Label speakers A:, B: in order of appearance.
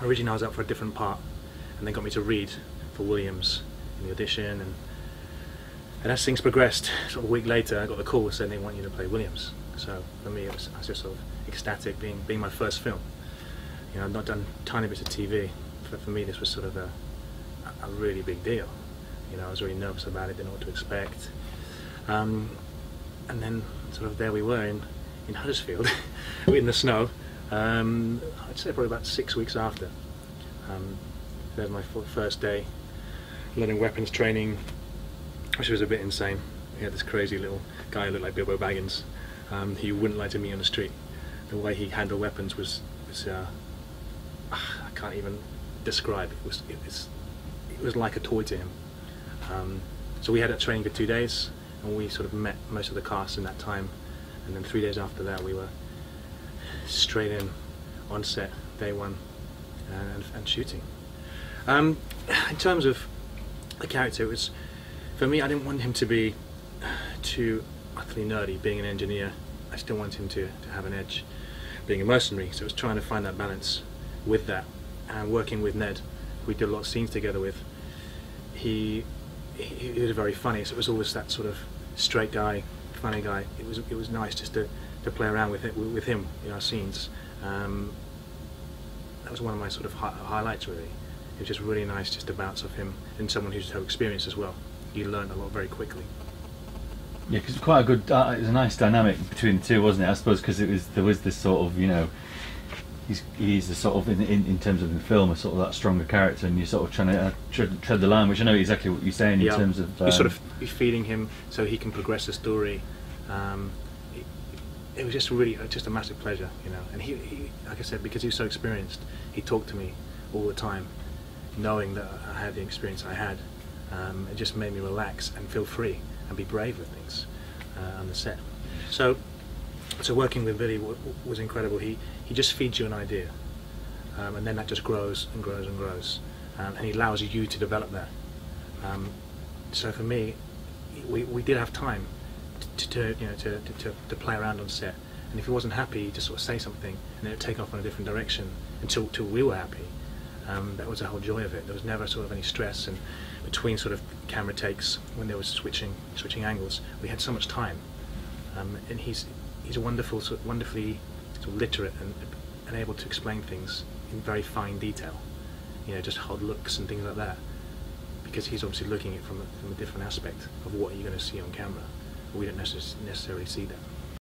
A: Originally I was up for a different part, and they got me to read for Williams in the audition, and as things progressed, sort of a week later I got the call saying they want you to play Williams. So for me I was just sort of ecstatic, being my first film. You know, I've not done tiny bits of TV. For me this was sort of a really big deal. You know, I was really nervous about it, didn't know what to expect. And then sort of there we were in Huddersfield in the snow. I'd say probably about 6 weeks after. That was my first day learning weapons training, which was a bit insane. We had this crazy little guy who looked like Bilbo Baggins. He wouldn't like to meet on the street. The way he handled weapons was I can't even describe. It was like a toy to him. So we had that training for 2 days, and we sort of met most of the cast in that time. And then 3 days after that, we were straight in on set, day one, and shooting. In terms of the character, it was, for me, I didn't want him to be too utterly nerdy. Being an engineer, I still wanted him to have an edge. Being a mercenary, so it was trying to find that balance with that. And working with Ned, who we did a lot of scenes together with, he was very funny. So it was always that sort of straight guy, funny guy. It was nice just to play around with him in our scenes. That was one of my sort of highlights, really. It was just really nice just to bounce off him, and someone who's so experienced as well. You learned a lot very quickly.
B: Yeah, because it's quite a good. It was a nice dynamic between the two, wasn't it? I suppose because there was this sort of, you know, he's a sort of in terms of the film a sort of that stronger character, and you're sort of trying to tread the line, which I know exactly what you're saying in terms of.
A: You sort of be feeding him so he can progress the story. It was just really just a massive pleasure, you know. And he, like I said, because he was so experienced, he talked to me all the time, knowing that I had the experience I had. It just made me relax and feel free and be brave with things on the set. So working with Billy was incredible. He just feeds you an idea, and then that just grows and grows and grows, and he allows you to develop that. So for me, we did have time to play around on set, and if he wasn't happy, he'd just sort of say something, and then it'd take off in a different direction until we were happy. That was the whole joy of it. There was never sort of any stress, and between sort of camera takes, when there was switching angles, we had so much time. And he's a wonderfully sort of literate and able to explain things in very fine detail. You know, just hard looks and things like that, because he's obviously looking at it from a different aspect of what you're going to see on camera. We don't necessarily see that.